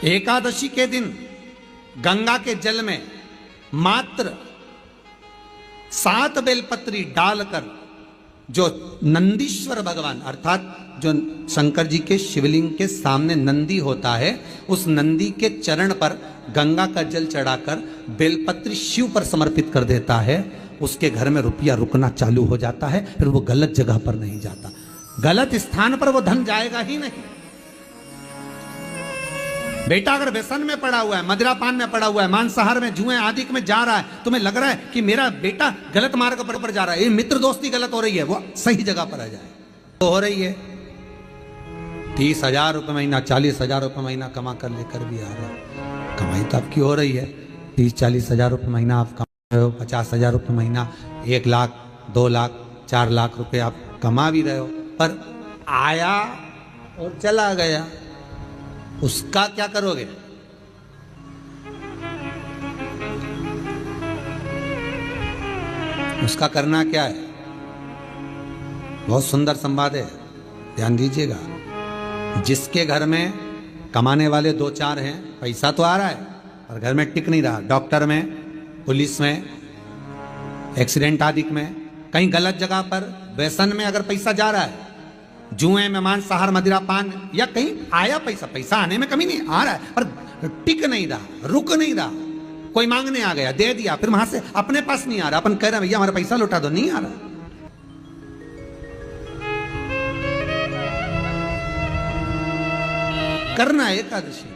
एकादशी के दिन गंगा के जल में मात्र 7 बेलपत्री डालकर जो नंदीश्वर भगवान अर्थात जो शंकर जी के शिवलिंग के सामने नंदी होता है, उस नंदी के चरण पर गंगा का जल चढ़ाकर बेलपत्री शिव पर समर्पित कर देता है, उसके घर में रुपया रुकना चालू हो जाता है। फिर वो गलत जगह पर नहीं जाता, गलत स्थान पर वो धन जाएगा ही नहीं। बेटा अगर व्यसन में पड़ा हुआ है, मदिरा पान में पड़ा हुआ है, मांसाहार में, जुए आदि में जा रहा है, तुम्हें लग रहा है कि मेरा बेटा गलत मार्ग पर जा रहा है, ये मित्र दोस्ती गलत हो रही है, वो सही जगह पर आ जाए तो हो रही है। 30,000 रुपये महीना, 40,000 रुपये महीना कमा कर लेकर भी आ रहा है, कमाई तो आपकी हो रही है। 30-40 हज़ार रुपये महीना आप कमा रहे हो, 50,000 रुपये महीना, 1 लाख, 2 लाख, 4 लाख रुपये आप कमा भी रहे हो, पर आया और चला गया, उसका क्या करोगे? उसका करना क्या है? बहुत सुंदर संवाद है, ध्यान दीजिएगा। जिसके घर में कमाने वाले 2-4 हैं, पैसा तो आ रहा है और घर में टिक नहीं रहा, डॉक्टर में, पुलिस में, एक्सीडेंट आदि में, कहीं गलत जगह पर व्यसन में अगर पैसा जा रहा है, जुए में, मांसाहार, मदिरा पान, या कहीं आया पैसा, पैसा आने में कमी नहीं, आ रहा है पर टिक नहीं रहा, रुक नहीं रहा, कोई मांगने आ गया, दे दिया, फिर वहां से अपने पास नहीं आ रहा, अपन कह रहे हैं भैया हमारा पैसा लौटा दो, नहीं आ रहा। करना है एकादशी।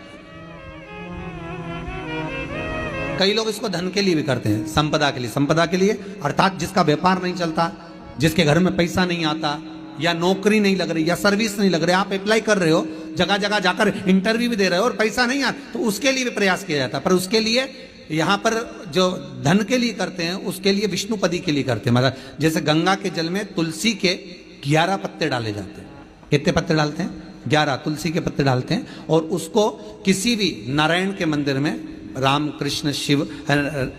कई लोग इसको धन के लिए भी करते हैं, संपदा के लिए। संपदा के लिए अर्थात जिसका व्यापार नहीं चलता, जिसके घर में पैसा नहीं आता, या नौकरी नहीं लग रही, या सर्विस नहीं लग रही, आप अप्लाई कर रहे हो, जगह जगह जाकर इंटरव्यू भी दे रहे हो और पैसा नहीं आता, तो उसके लिए भी प्रयास किया जाता है। पर उसके लिए यहाँ पर जो धन के लिए करते हैं, उसके लिए विष्णुपदी के लिए करते हैं। मतलब जैसे गंगा के जल में तुलसी के 11 पत्ते डाले जाते हैं। कितने पत्ते डालते हैं? 11 तुलसी के पत्ते डालते हैं, और उसको किसी भी नारायण के मंदिर में, राम कृष्ण शिव,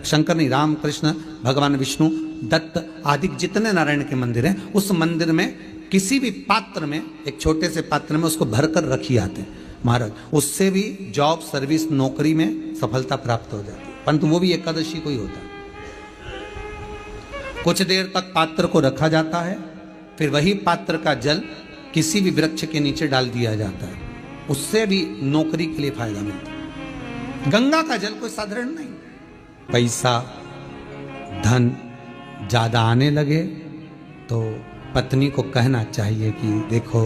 शंकर नहीं, राम कृष्ण भगवान विष्णु, दत्त आदि जितने नारायण के मंदिर हैं, उस मंदिर में किसी भी पात्र में, एक छोटे से पात्र में उसको भरकर रखी आते हैं महाराज। उससे भी जॉब, सर्विस, नौकरी में सफलता प्राप्त हो जाती है, परंतु वो भी एकादशी को ही होता है। कुछ देर तक पात्र को रखा जाता है, फिर वही पात्र का जल किसी भी वृक्ष के नीचे डाल दिया जाता है, उससे भी नौकरी के लिए फायदा मिलता है। गंगा का जल कोई साधारण नहीं। पैसा, धन ज्यादा आने लगे तो पत्नी को कहना चाहिए कि देखो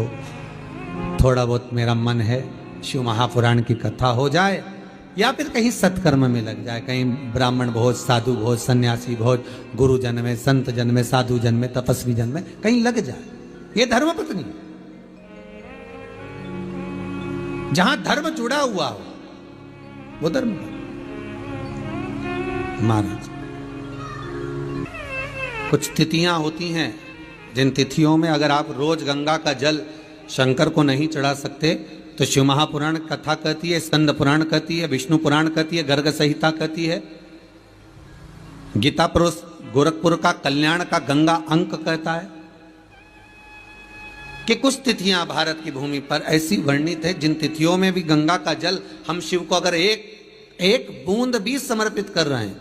थोड़ा बहुत मेरा मन है, शिव महापुराण की कथा हो जाए, या फिर कहीं सत्कर्म में लग जाए, कहीं ब्राह्मण भोज, साधु भोज, सन्यासी भोज, गुरु जन में, संत जन में, साधु जन में, तपस्वी जन में कहीं लग जाए। ये धर्म पत्नी। जहां धर्म जुड़ा हुआ हो वो धर्म। महाराज कुछ तिथियां होती हैं, जिन तिथियों में अगर आप रोज गंगा का जल शंकर को नहीं चढ़ा सकते, तो शिव महापुराण कथा कहती है, स्कंद पुराण कहती है, विष्णु पुराण कहती है, गर्ग संहिता कहती है, गीता प्रोस गोरखपुर का कल्याण का गंगा अंक कहता है कि कुछ तिथियां भारत की भूमि पर ऐसी वर्णित है जिन तिथियों में भी गंगा का जल हम शिव को अगर एक बूंद भी समर्पित कर रहे हैं,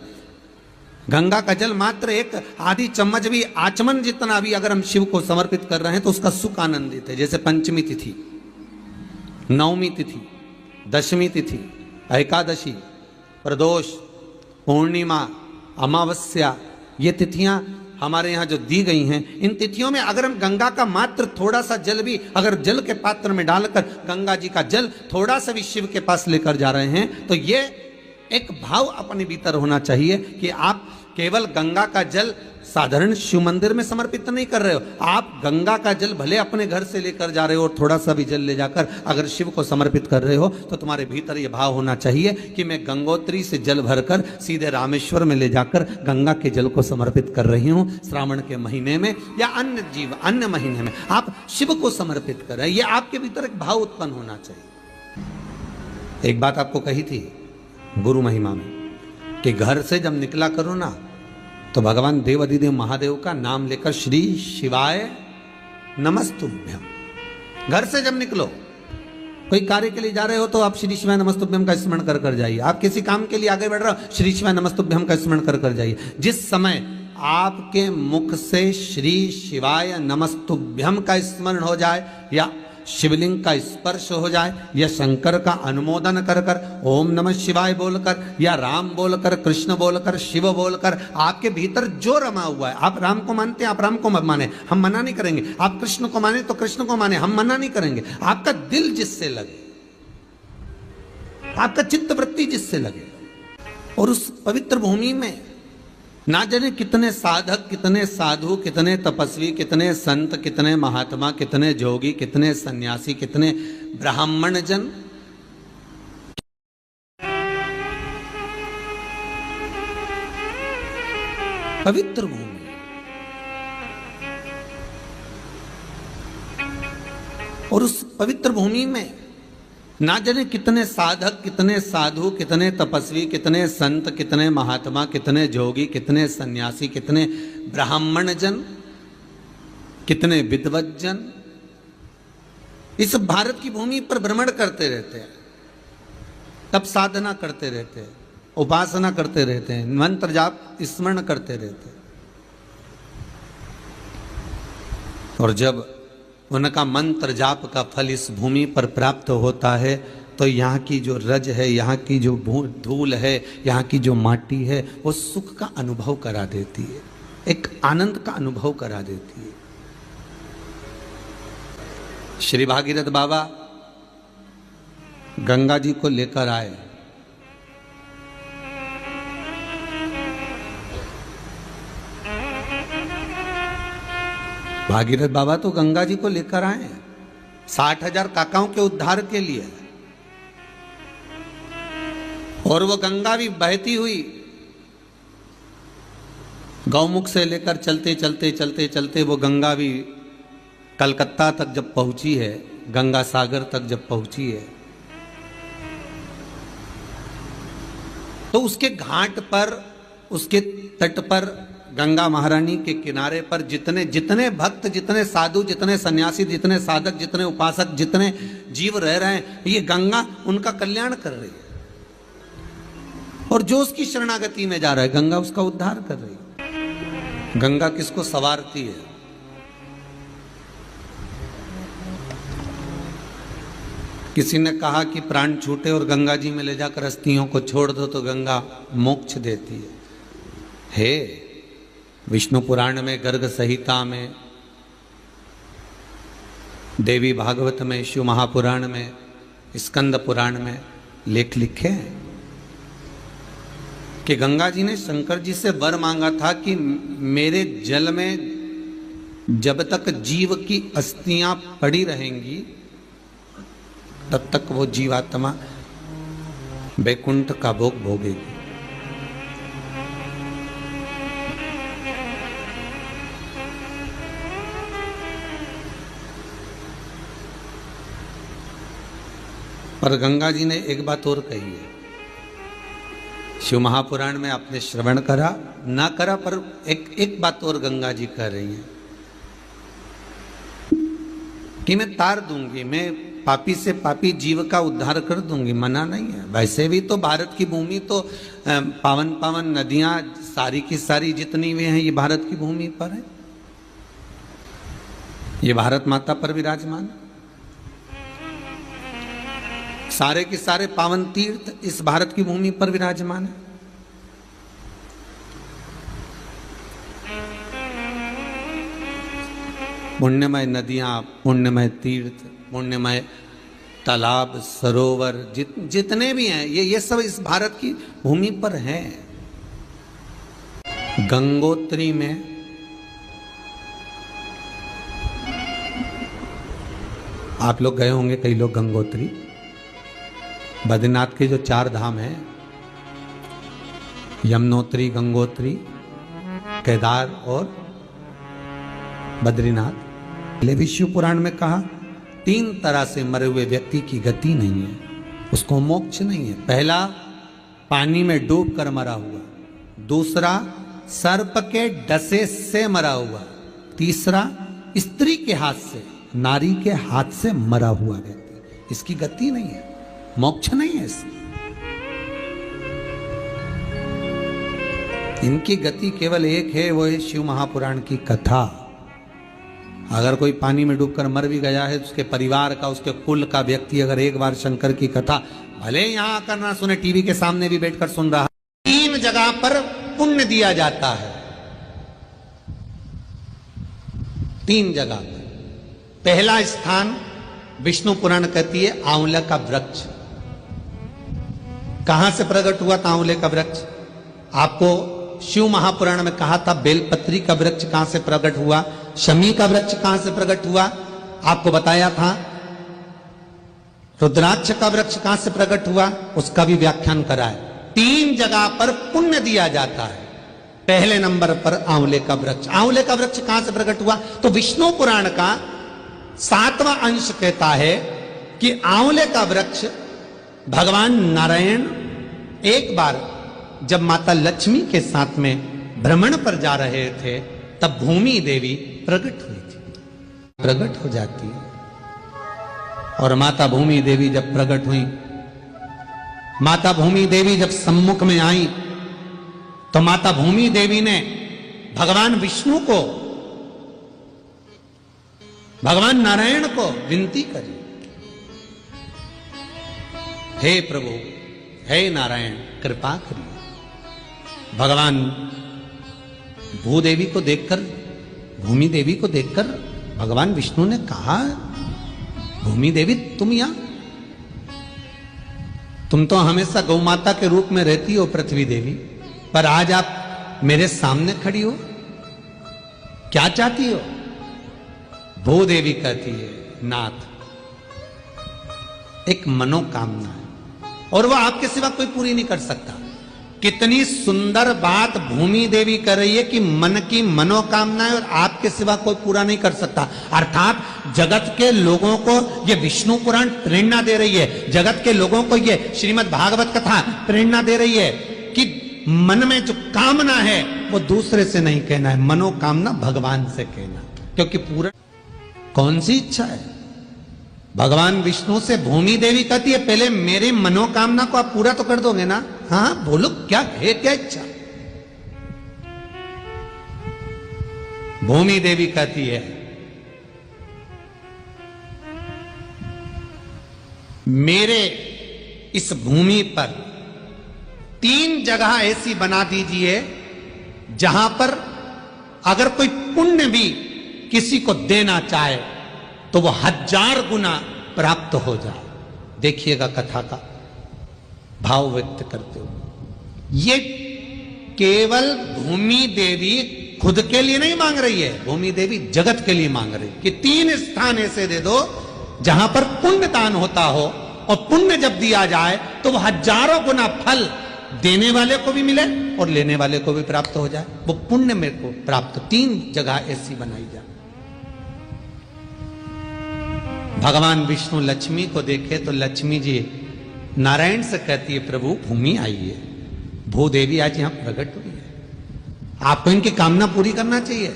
गंगा का जल मात्र एक आधी चम्मच भी, आचमन जितना भी अगर हम शिव को समर्पित कर रहे हैं, तो उसका सुख आनंदित है। जैसे पंचमी तिथि, नवमी तिथि, दशमी तिथि, एकादशी, प्रदोष, पूर्णिमा, अमावस्या, ये तिथियां हमारे यहाँ जो दी गई हैं, इन तिथियों में अगर हम गंगा का मात्र थोड़ा सा जल भी अगर जल के पात्र में डालकर गंगा जी का जल थोड़ा सा भी शिव के पास लेकर जा रहे हैं, तो ये एक भाव अपने भीतर होना चाहिए कि आप केवल गंगा का जल साधारण शिव मंदिर में समर्पित नहीं कर रहे हो, आप गंगा का जल भले अपने घर से लेकर जा रहे हो और थोड़ा सा भी जल ले जाकर अगर शिव को समर्पित कर रहे हो, तो तुम्हारे भीतर ये भाव होना चाहिए कि मैं गंगोत्री से जल भरकर सीधे रामेश्वर में ले जाकर गंगा के जल को समर्पित कर रही हूँ। श्रावण के महीने में या अन्य महीने में आप शिव को समर्पित कर रहे हैं, ये आपके भीतर एक भाव उत्पन्न होना चाहिए। एक बात आपको कही थी गुरु महिमा में कि घर से जब निकला करो ना, तो भगवान देवाधिदेव महादेव का नाम लेकर श्री शिवाय नमस्तुभ्यम, घर से जब निकलो कोई कार्य के लिए जा रहे हो तो आप श्री शिवाय नमस्तुभ्यम का स्मरण कर कर जाइए। आप किसी काम के लिए आगे बढ़ रहे हो, श्री शिवाय नमस्तुभ्यम का स्मरण कर कर जाइए। जिस समय आपके मुख से श्री शिवाय नमस्तुभ्यम का स्मरण हो जाए, या शिवलिंग का स्पर्श हो जाए, या शंकर का अनुमोदन कर कर ओम नमः शिवाय बोलकर, या राम बोलकर, कृष्ण बोलकर, शिव बोलकर, आपके भीतर जो रमा हुआ है, आप राम को मानते हैं आप राम को माने, हम मना नहीं करेंगे। आप कृष्ण को माने तो कृष्ण को माने, हम मना नहीं करेंगे। आपका दिल जिससे लगे, आपका चित्त वृत्ति जिससे लगे, और उस पवित्र भूमि में ना जाने कितने साधक, कितने साधु, कितने तपस्वी, कितने संत, कितने महात्मा, कितने जोगी, कितने सन्यासी, कितने ब्राह्मण जन पवित्र भूमि, और उस पवित्र भूमि में ना जाने कितने साधक, कितने साधु, कितने तपस्वी, कितने संत, कितने महात्मा, कितने जोगी, कितने सन्यासी, कितने ब्राह्मण जन, कितने विद्वत जन इस भारत की भूमि पर भ्रमण करते रहते हैं, तप साधना करते रहते हैं, उपासना करते रहते हैं, मंत्र जाप स्मरण करते रहते हैं। और जब उनका मंत्र जाप का फल इस भूमि पर प्राप्त होता है तो यहाँ की जो रज है, यहाँ की जो धूल है, यहाँ की जो माटी है, वो सुख का अनुभव करा देती है, एक आनंद का अनुभव करा देती है। श्री भागीरथ बाबा गंगा जी को लेकर आए। भागीरथ बाबा तो गंगा जी को लेकर आए 60,000 काकाओं के उद्धार के लिए, और वो गंगा भी बहती हुई गौमुख से लेकर चलते चलते चलते चलते वो गंगा भी कलकत्ता तक जब पहुंची है, गंगा सागर तक जब पहुंची है, तो उसके घाट पर, उसके तट पर, गंगा महारानी के किनारे पर जितने जितने भक्त, जितने साधु, जितने सन्यासी, जितने साधक, जितने उपासक, जितने जीव रह रहे हैं, ये गंगा उनका कल्याण कर रही है। और जो उसकी शरणागति में जा रहा है, गंगा उसका उद्धार कर रही है। गंगा किसको संवारती है? किसी ने कहा कि प्राण छूटे और गंगा जी में ले जाकर अस्थियों को छोड़ दो तो गंगा मोक्ष देती है। विष्णु पुराण में, गर्ग संहिता में, देवी भागवत में, शिव महापुराण में, स्कंद पुराण में लेख लिखे हैं कि गंगा जी ने शंकर जी से वर मांगा था कि मेरे जल में जब तक जीव की अस्थियां पड़ी रहेंगी तब तक वो जीवात्मा वैकुंठ का भोग भोगेगी। पर गंगा जी ने एक बात और कही है, शिव महापुराण में आपने श्रवण करा ना करा, पर एक बात और गंगा जी कह रही हैं कि मैं तार दूंगी, मैं पापी से पापी जीव का उद्धार कर दूंगी, मना नहीं है। वैसे भी तो भारत की भूमि तो पावन पावन नदियां सारी की सारी जितनी भी हैं ये भारत की भूमि पर है, ये भारत माता पर विराजमान है। सारे के सारे पावन तीर्थ इस भारत की भूमि पर विराजमान है। पुण्यमय नदियां, पुण्यमय तीर्थ, पुण्यमय तालाब, सरोवर जितने भी हैं ये सब इस भारत की भूमि पर हैं। गंगोत्री में आप लोग गए होंगे, कई लोग गंगोत्री, बद्रीनाथ के जो 4 धाम हैं, यमुनोत्री, गंगोत्री, केदार और बद्रीनाथ। ले विष्णु पुराण में कहा 3 तरह से मरे हुए व्यक्ति की गति नहीं है, उसको मोक्ष नहीं है। पहला पानी में डूब कर मरा हुआ, दूसरा सर्प के डसे से मरा हुआ, तीसरा स्त्री के हाथ से, नारी के हाथ से मरा हुआ व्यक्ति। इसकी गति नहीं है, मोक्ष नहीं है इसकी। इनकी गति केवल एक है, वो है शिव महापुराण की कथा। अगर कोई पानी में डूबकर मर भी गया है, उसके परिवार का, उसके कुल का व्यक्ति अगर एक बार शंकर की कथा भले यहां आकर ना सुने, टीवी के सामने भी बैठकर सुन रहा, 3 जगह पर पुण्य दिया जाता है। 3 जगह पर। पहला स्थान विष्णु पुराण कहती है आंवला का वृक्ष। कहां से प्रकट हुआ था आंवले का वृक्ष? आपको शिव महापुराण में कहा था बेलपत्री का वृक्ष कहां से प्रकट हुआ, शमी का वृक्ष कहां से प्रकट हुआ, आपको बताया था रुद्राक्ष का वृक्ष कहां से प्रकट हुआ, उसका भी व्याख्यान करा है। 3 जगह पर पुण्य दिया जाता है। पहले नंबर पर आंवले का वृक्ष। आंवले का वृक्ष कहां से प्रकट हुआ? तो विष्णु पुराण का 7वां अंश कहता है कि आंवले का वृक्ष भगवान नारायण एक बार जब माता लक्ष्मी के साथ में भ्रमण पर जा रहे थे, तब भूमि देवी प्रकट हुई थी, प्रकट हो जाती है। और माता भूमि देवी जब प्रकट हुई, माता भूमि देवी जब सम्मुख में आई, तो माता भूमि देवी ने भगवान विष्णु को, भगवान नारायण को विनती करी, हे प्रभु, हे नारायण, कृपा करिए। भगवान भूदेवी को देखकर, भूमि देवी को देखकर भगवान विष्णु ने कहा, भूमि देवी तुम यहां, तुम तो हमेशा गौ माता के रूप में रहती हो पृथ्वी देवी, पर आज आप मेरे सामने खड़ी हो, क्या चाहती हो? भूदेवी कहती है, नाथ, एक मनोकामना है और वह आपके सिवा कोई पूरी नहीं कर सकता। कितनी सुंदर बात भूमि देवी कर रही है कि मन की मनोकामना है और आपके सिवा कोई पूरा नहीं कर सकता। अर्थात जगत के लोगों को यह विष्णु पुराण प्रेरणा दे रही है, जगत के लोगों को यह श्रीमद् भागवत कथा प्रेरणा दे रही है कि मन में जो कामना है वो दूसरे से नहीं कहना है, मनोकामना भगवान से कहना। क्योंकि पूरा कौन सी इच्छा है? भगवान विष्णु से भूमि देवी कहती है, पहले मेरे मनोकामना को आप पूरा तो कर दोगे ना? हाँ बोलो, क्या है, क्या इच्छा? भूमि देवी कहती है, मेरे इस भूमि पर 3 जगह ऐसी बना दीजिए जहां पर अगर कोई पुण्य भी किसी को देना चाहे तो वो 1000 गुना प्राप्त हो जाए। देखिएगा कथा का भाव व्यक्त करते हुए। ये केवल भूमि देवी खुद के लिए नहीं मांग रही है, भूमि देवी जगत के लिए मांग रही है कि 3 स्थान ऐसे दे दो जहां पर पुण्य दान होता हो, और पुण्य जब दिया जाए तो वो 1000 गुना फल देने वाले को भी मिले और लेने वाले को भी प्राप्त हो जाए। वो पुण्य मेरे को प्राप्त 3 जगह ऐसी बनाई जाए। भगवान विष्णु लक्ष्मी को देखे तो लक्ष्मी जी नारायण से कहती है, प्रभु भूमि आई है, भूदेवी आज यहां प्रकट हुई है, आपको इनकी कामना पूरी करना चाहिए,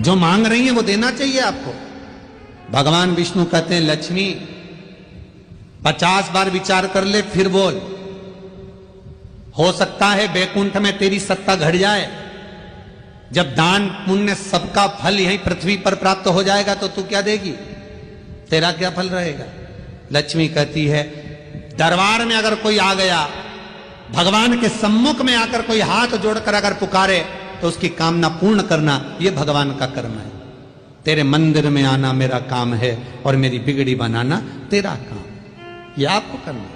जो मांग रही है वो देना चाहिए आपको। भगवान विष्णु कहते हैं, लक्ष्मी 50 बार विचार कर ले फिर बोल, हो सकता है बैकुंठ में तेरी सत्ता घट जाए। जब दान पुण्य सबका फल यहीं पृथ्वी पर प्राप्त हो जाएगा तो तू क्या देगी? तेरा क्या फल रहेगा? लक्ष्मी कहती है, दरबार में अगर कोई आ गया, भगवान के सम्मुख में आकर कोई हाथ जोड़कर अगर पुकारे तो उसकी कामना पूर्ण करना, यह भगवान का कर्म है। तेरे मंदिर में आना मेरा काम है और मेरी बिगड़ी बनाना तेरा काम, यह आपको करना,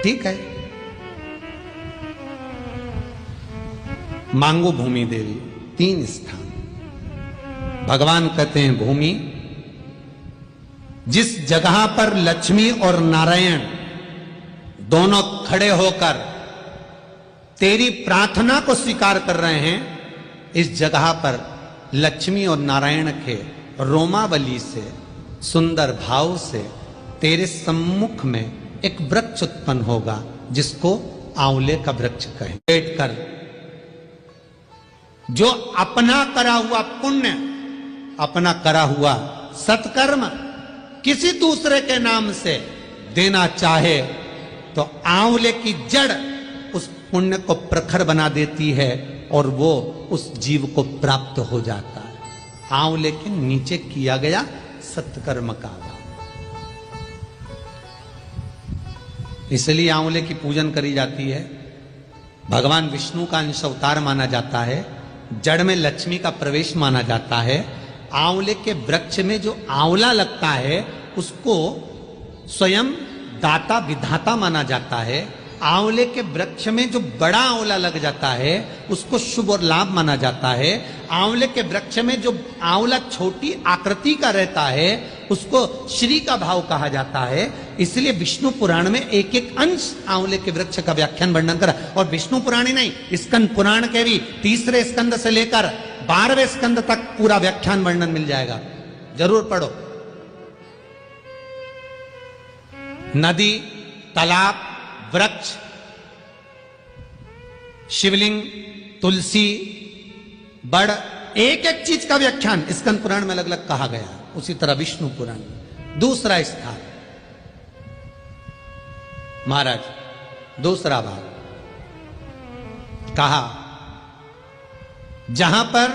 ठीक है? मांगो भूमि देवी 3 स्थान। भगवान कहते हैं, भूमि, जिस जगह पर लक्ष्मी और नारायण दोनों खड़े होकर तेरी प्रार्थना को स्वीकार कर रहे हैं, इस जगह पर लक्ष्मी और नारायण के रोमावली से, सुंदर भाव से तेरे सम्मुख में एक वृक्ष उत्पन्न होगा जिसको आंवले का वृक्ष कहें। बैठकर जो अपना करा हुआ पुण्य, अपना करा हुआ सत्कर्म किसी दूसरे के नाम से देना चाहे तो आंवले की जड़ उस पुण्य को प्रखर बना देती है और वो उस जीव को प्राप्त हो जाता है। आंवले के नीचे किया गया सत्कर्म का भाव, इसलिए आंवले की पूजन करी जाती है। भगवान विष्णु का अंश अवतार माना जाता है, जड़ में लक्ष्मी का प्रवेश माना जाता है। आंवले के वृक्ष में जो आंवला लगता है उसको स्वयं दाता विधाता माना जाता है। आंवले के वृक्ष में जो बड़ा आंवला लग जाता है उसको शुभ और लाभ माना जाता है। आंवले के वृक्ष में जो आंवला छोटी आकृति का रहता है उसको श्री का भाव कहा जाता है। इसलिए विष्णु पुराण में एक एक अंश आंवले के वृक्ष का व्याख्यान वर्णन करा। और विष्णु पुराण ही नहीं, स्कंद पुराण के भी तीसरे स्कंद से लेकर 12वें स्कंद तक पूरा व्याख्यान वर्णन मिल जाएगा, जरूर पढ़ो। नदी, तालाब, वृक्ष, शिवलिंग, तुलसी, बड़, एक एक चीज का व्याख्यान स्कंद पुराण में अलग अलग कहा गया। उसी तरह विष्णु पुराण में दूसरा स्थान, महाराज दूसरा भाग कहा जहां पर